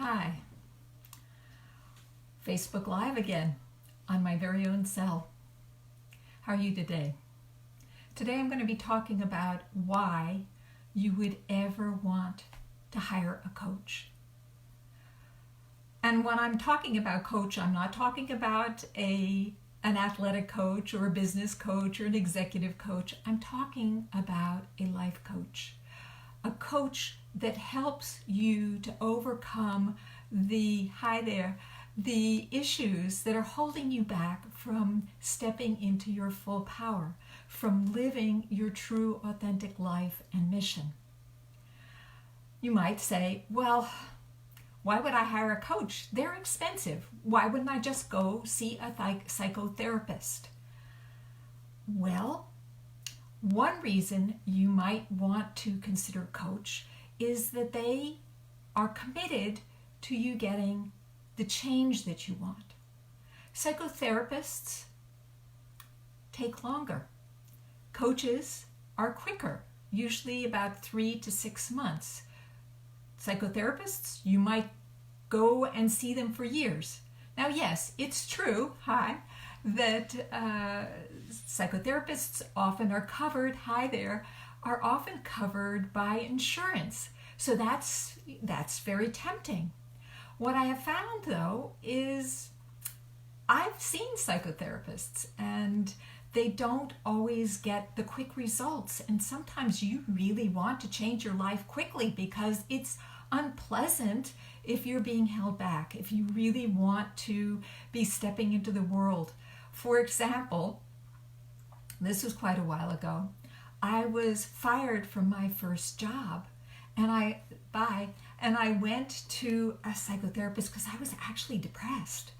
Hi, Facebook Live again on my very own cell. How are you today? Today I'm going to be talking about why you would ever want to hire a coach. And when I'm talking about coach, I'm not talking about an athletic coach or a business coach or an executive coach. I'm talking about a life coach. A coach that helps you to overcome the issues that are holding you back from stepping into your full power, from living your true authentic life and mission. You might say, well, why would I hire a coach? They're expensive. Why wouldn't I just go see a psychotherapist? Well, one reason you might want to consider a coach is that they are committed to you getting the change that you want. Psychotherapists take longer. Coaches are quicker, usually about 3 to 6 months. Psychotherapists, you might go and see them for years. Now, yes, it's true, that psychotherapists often are covered, are often covered by insurance. So that's very tempting. What I have found, though, is I've seen psychotherapists and they don't always get the quick results. And sometimes you really want to change your life quickly because it's unpleasant if you're being held back, if you really want to be stepping into the world. For example, this was quite a while ago. I was fired from my first job, and I went to a psychotherapist because I was actually depressed.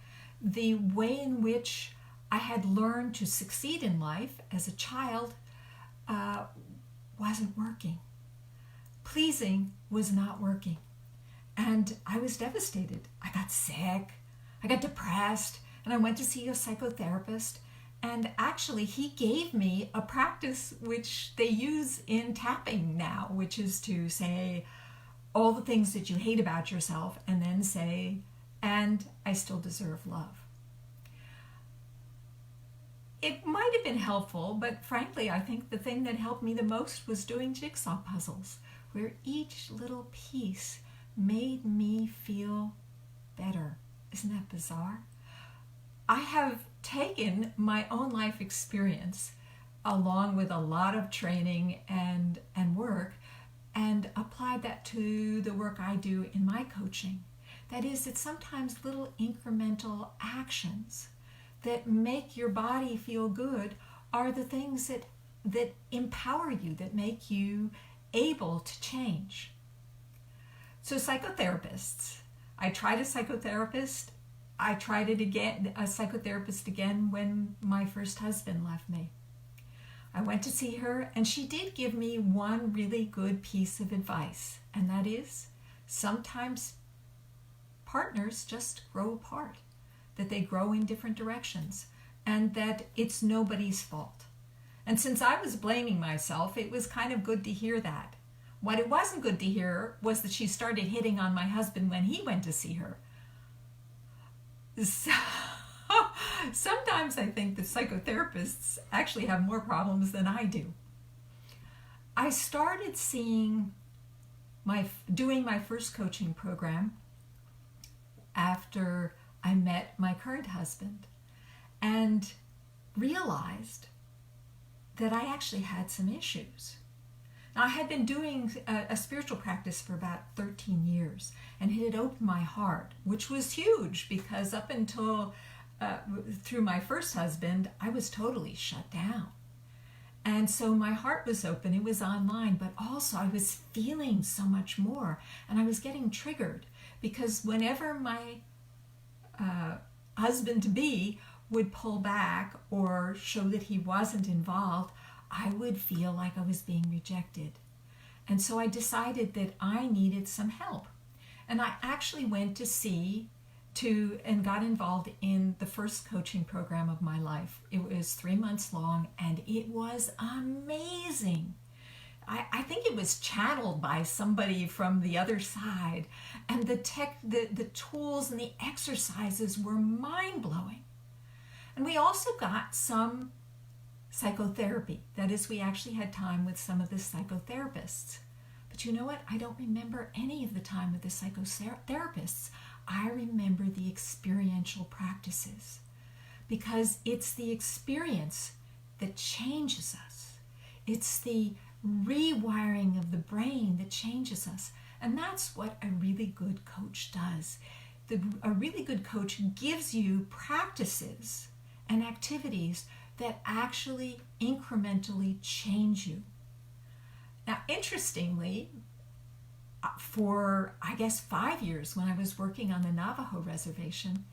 The way in which I had learned to succeed in life as a child wasn't working. Pleasing was not working. And I was devastated. I got sick, I got depressed, and I went to see a psychotherapist. And actually, he gave me a practice which they use in tapping now, which is to say all the things that you hate about yourself and then say, and I still deserve love. It might have been helpful, but frankly, I think the thing that helped me the most was doing jigsaw puzzles, where each little piece made me feel better. Isn't that bizarre? I have taken my own life experience along with a lot of training and work and applied that to the work I do in my coaching. That is, it's sometimes little incremental actions that make your body feel good are the things that empower you, that make you able to change. So psychotherapists, I tried a psychotherapist. I tried a psychotherapist again when my first husband left me. I went to see her, and she did give me one really good piece of advice, and that is sometimes partners just grow apart, that they grow in different directions, and that it's nobody's fault. And since I was blaming myself, it was kind of good to hear that. What it wasn't good to hear was that she started hitting on my husband when he went to see her. So, sometimes I think that psychotherapists actually have more problems than I do. I started doing my first coaching program after I met my current husband and realized that I actually had some issues. Now, I had been doing a spiritual practice for about 13 years, and it had opened my heart, which was huge because up until through my first husband, I was totally shut down. And so my heart was open, it was online, but also I was feeling so much more, and I was getting triggered because whenever my husband-to-be would pull back or show that he wasn't involved, I would feel like I was being rejected. And so I decided that I needed some help. And I actually went and got involved in the first coaching program of my life. It was 3 months long, and it was amazing. I think it was channeled by somebody from the other side. And the tools and the exercises were mind-blowing. And we also got some psychotherapy. That is, we actually had time with some of the psychotherapists. But you know what? I don't remember any of the time with the psychotherapists. I remember the experiential practices, because it's the experience that changes us. It's the rewiring of the brain that changes us. And that's what a really good coach does. A really good coach gives you practices and activities that actually incrementally change you. Now, interestingly, for I guess 5 years when I was working on the Navajo reservation,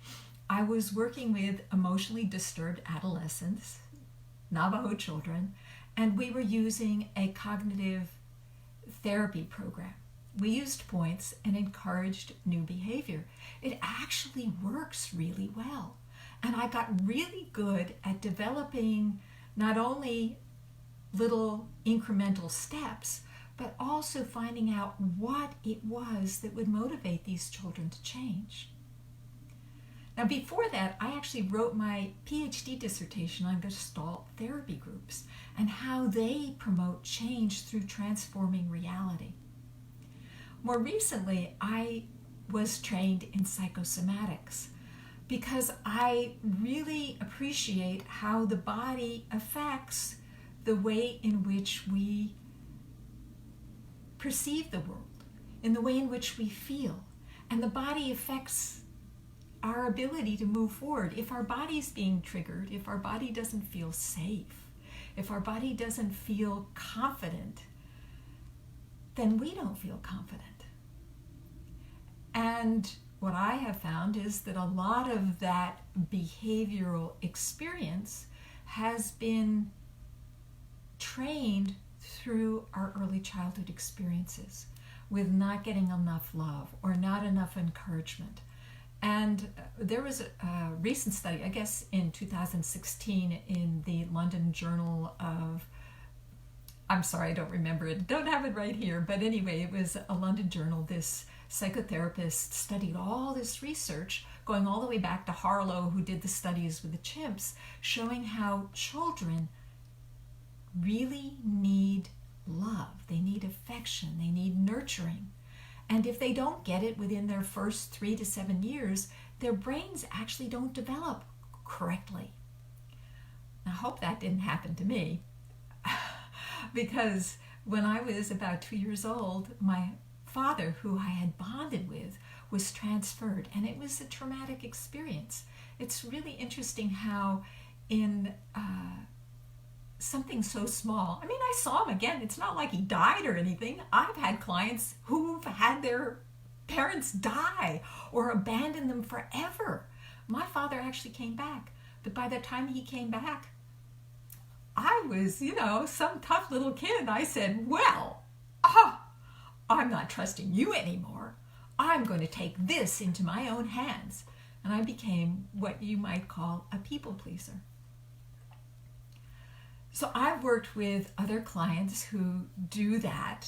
I was working with emotionally disturbed adolescents, Navajo children, and we were using a cognitive therapy program. We used points and encouraged new behavior. It actually works really well. And I got really good at developing not only little incremental steps, but also finding out what it was that would motivate these children to change. Now, before that, I actually wrote my PhD dissertation on Gestalt therapy groups and how they promote change through transforming reality. More recently, I was trained in psychosomatics because I really appreciate how the body affects the way in which we perceive the world, in the way in which we feel. And the body affects our ability to move forward. If our body's being triggered, if our body doesn't feel safe, if our body doesn't feel confident, then we don't feel confident. And what I have found is that a lot of that behavioral experience has been trained through our early childhood experiences with not getting enough love or not enough encouragement. And there was a recent study, I guess in 2016, in the London Journal of, I'm sorry, I don't remember it, don't have it right here, but anyway, it was a London journal. This psychotherapist studied all this research going all the way back to Harlow, who did the studies with the chimps, showing how children really need love. They need affection. They need nurturing. And if they don't get it within their first 3 to 7 years, their brains actually don't develop correctly. I hope that didn't happen to me because when I was about 2 years old, my father, who I had bonded with, was transferred, and it was a traumatic experience. It's really interesting how in something so small, I mean, I saw him again. It's not like he died or anything. I've had clients who've had their parents die or abandon them forever. My father actually came back, but by the time he came back, I was, some tough little kid. I said, well, I'm not trusting you anymore. I'm going to take this into my own hands. And I became what you might call a people pleaser. So I've worked with other clients who do that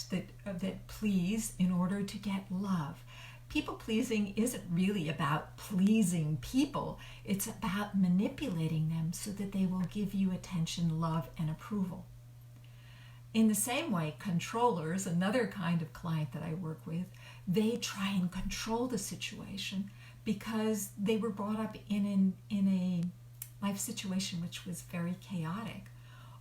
please in order to get love. People pleasing isn't really about pleasing people. It's about manipulating them so that they will give you attention, love, and approval. In the same way, controllers, another kind of client that I work with, they try and control the situation because they were brought up in a life situation which was very chaotic.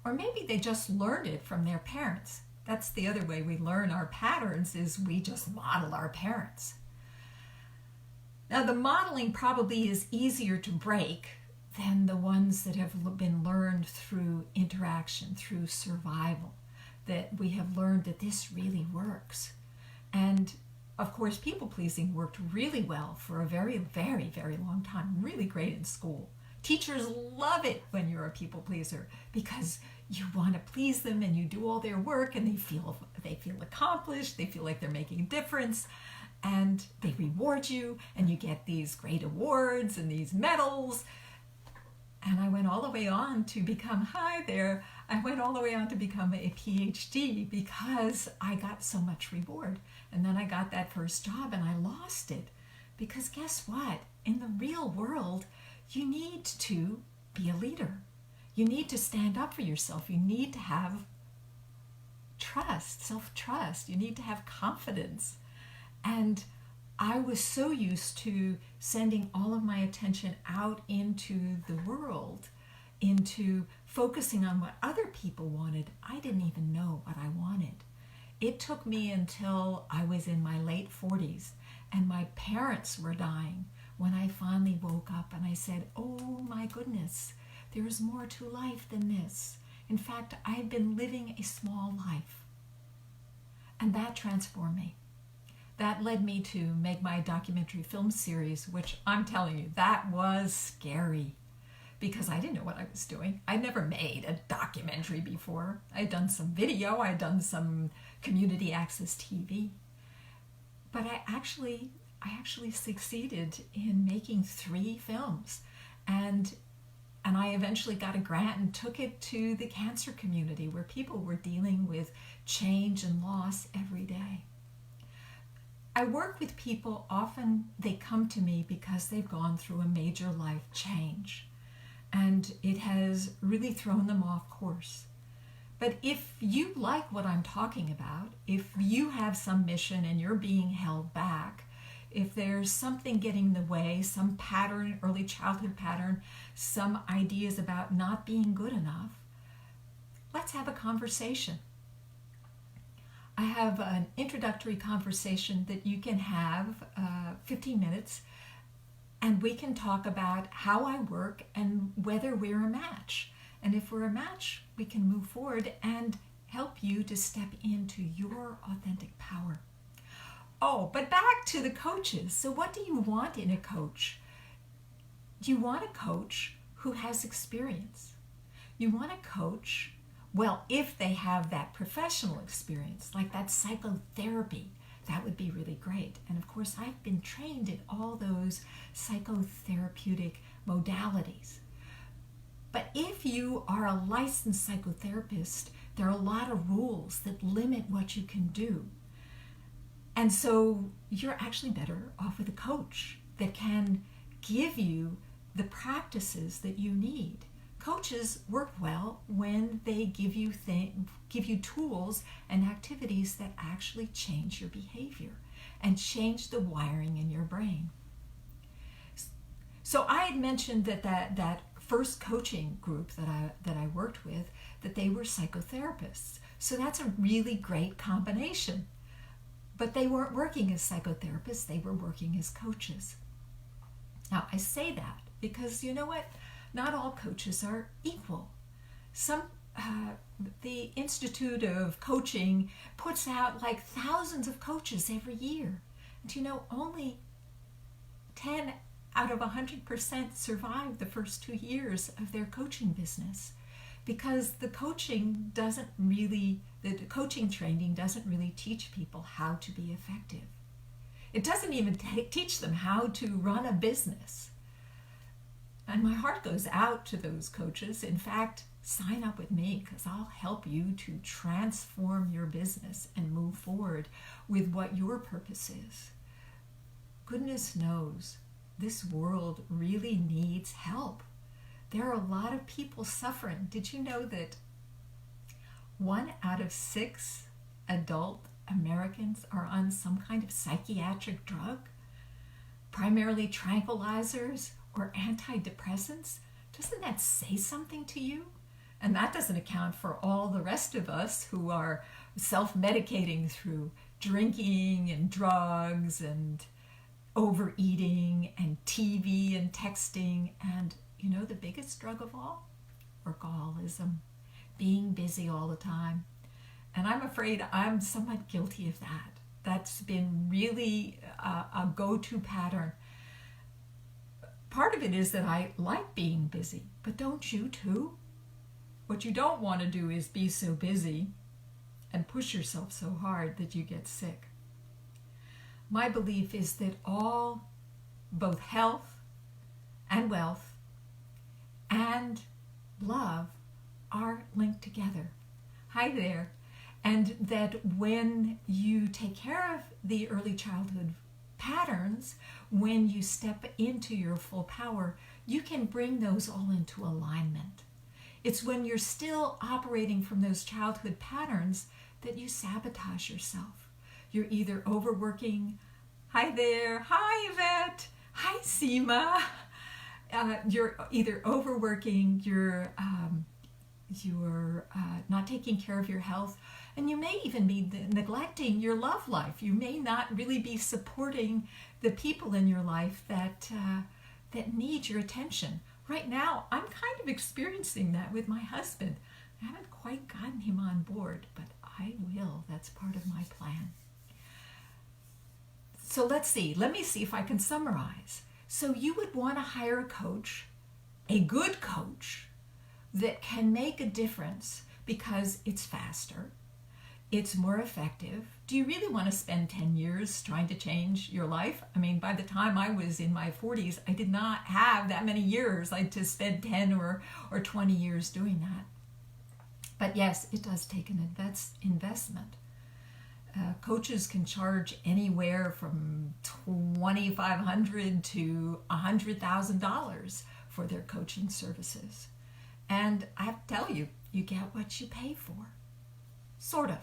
Or maybe they just learned it from their parents. That's the other way we learn our patterns, is we just model our parents. Now, the modeling probably is easier to break than the ones that have been learned through interaction, through survival, that we have learned that this really works. And of course, people-pleasing worked really well for a very, very, very long time, really great in school. Teachers love it when you're a people pleaser because you want to please them and you do all their work and they feel accomplished, they feel like they're making a difference, and they reward you and you get these great awards and these medals. And I went all the way on to become, hi there, I went all the way on to become a PhD because I got so much reward. And then I got that first job and I lost it. Because guess what? In the real world, you need to be a leader. You need to stand up for yourself. You need to have trust, self-trust. You need to have confidence. And I was so used to sending all of my attention out into the world, into focusing on what other people wanted. I didn't even know what I wanted. It took me until I was in my late 40s and my parents were dying when I finally woke up and I said, oh my goodness, there is more to life than this. In fact, I've been living a small life. And that transformed me. That led me to make my documentary film series, which I'm telling you, that was scary because I didn't know what I was doing. I'd never made a documentary before. I'd done some video, I'd done some community access TV. But I actually succeeded in making 3 films. And I eventually got a grant and took it to the cancer community where people were dealing with change and loss every day. I work with people, often they come to me because they've gone through a major life change and it has really thrown them off course. But if you like what I'm talking about, if you have some mission and you're being held back, if there's something getting in the way, some pattern, early childhood pattern, some ideas about not being good enough, let's have a conversation. I have an introductory conversation that you can have 15 minutes, and we can talk about how I work and whether we're a match. And if we're a match, we can move forward and help you to step into your authentic power. Oh, but back to the coaches. So what do you want in a coach? You want a coach who has experience. You want a coach, well, if they have that professional experience, like that psychotherapy, that would be really great. And of course, I've been trained in all those psychotherapeutic modalities. But if you are a licensed psychotherapist, there are a lot of rules that limit what you can do. And so you're actually better off with a coach that can give you the practices that you need. Coaches work well when they give you tools and activities that actually change your behavior and change the wiring in your brain. So I had mentioned that first coaching group that I worked with, that they were psychotherapists. So that's a really great combination. But they weren't working as psychotherapists, they were working as coaches. Now, I say that because you know what? Not all coaches are equal. The Institute of Coaching puts out like thousands of coaches every year. And you know, only 10 out of 100% survive the first 2 years of their coaching business because the coaching training doesn't really teach people how to be effective. It doesn't even teach them how to run a business. And my heart goes out to those coaches. In fact, sign up with me because I'll help you to transform your business and move forward with what your purpose is. Goodness knows, this world really needs help. There are a lot of people suffering. Did you know that 1 out of 6 adult Americans are on some kind of psychiatric drug? Primarily tranquilizers or antidepressants? Doesn't that say something to you? And that doesn't account for all the rest of us who are self-medicating through drinking and drugs and overeating and TV and texting and, you know, the biggest drug of all? Workaholism, being busy all the time. And I'm afraid I'm somewhat guilty of that. That's been really a go-to pattern. Part of it is that I like being busy, but don't you too? What you don't want to do is be so busy and push yourself so hard that you get sick. My belief is that all, both health and wealth and love, are linked together. Hi there. And that when you take care of the early childhood patterns, when you step into your full power, you can bring those all into alignment. It's when you're still operating from those childhood patterns that you sabotage yourself. You're either overworking. Hi there. Hi, Yvette. Hi, Seema. You're either overworking, you're not taking care of your health, and you may even be neglecting your love life. You may not really be supporting the people in your life that need your attention. Right now, I'm kind of experiencing that with my husband. I haven't quite gotten him on board, but I will. That's part of my plan. So let's see. Let me see if I can summarize. So you would want to hire a coach, a good coach, that can make a difference because it's faster, it's more effective. Do you really want to spend 10 years trying to change your life? I mean, by the time I was in my 40s, I did not have that many years like to spend 10 or 20 years doing that. But yes, it does take an investment. Coaches can charge anywhere from $2,500 to $100,000 for their coaching services. And I have to tell you, you get what you pay for. Sort of.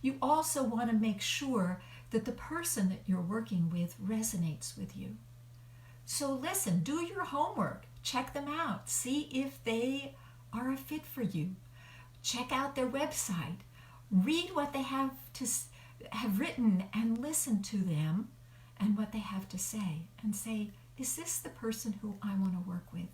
You also want to make sure that the person that you're working with resonates with you. So listen, do your homework, check them out, see if they are a fit for you. Check out their website, read what they have written, and listen to them and what they have to say, and say, is this the person who I want to work with?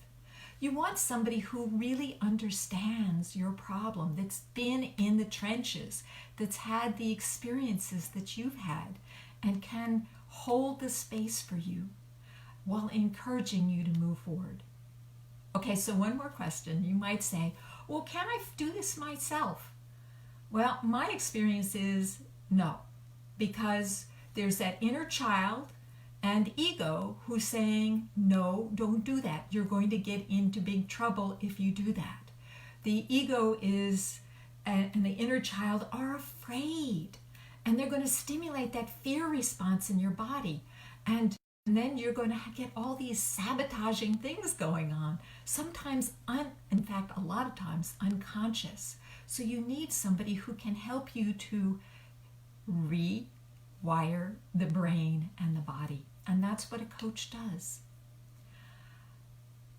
You want somebody who really understands your problem, that's been in the trenches, that's had the experiences that you've had, and can hold the space for you while encouraging you to move forward. Okay, so one more question. You might say, well, can I do this myself? Well, my experience is no, because there's that inner child and ego who's saying, no, don't do that. You're going to get into big trouble if you do that. The ego is, and the inner child are afraid, and they're going to stimulate that fear response in your body. And then you're going to get all these sabotaging things going on, sometimes, in fact, a lot of times unconscious. So you need somebody who can help you to rewire the brain and the body. And that's what a coach does.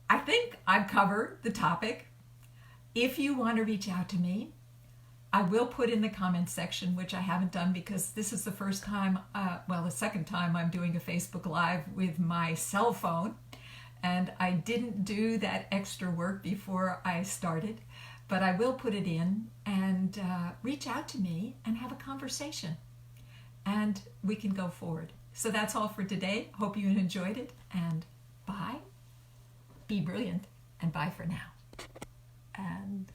I think I've covered the topic. If you want to reach out to me, I will put in the comments section, which I haven't done because this is the first time, the second time I'm doing a Facebook Live with my cell phone. And I didn't do that extra work before I started, but I will put it in, and reach out to me and have a conversation. And we can go forward. So that's all for today. Hope you enjoyed it, and bye. Be brilliant, and bye for now. And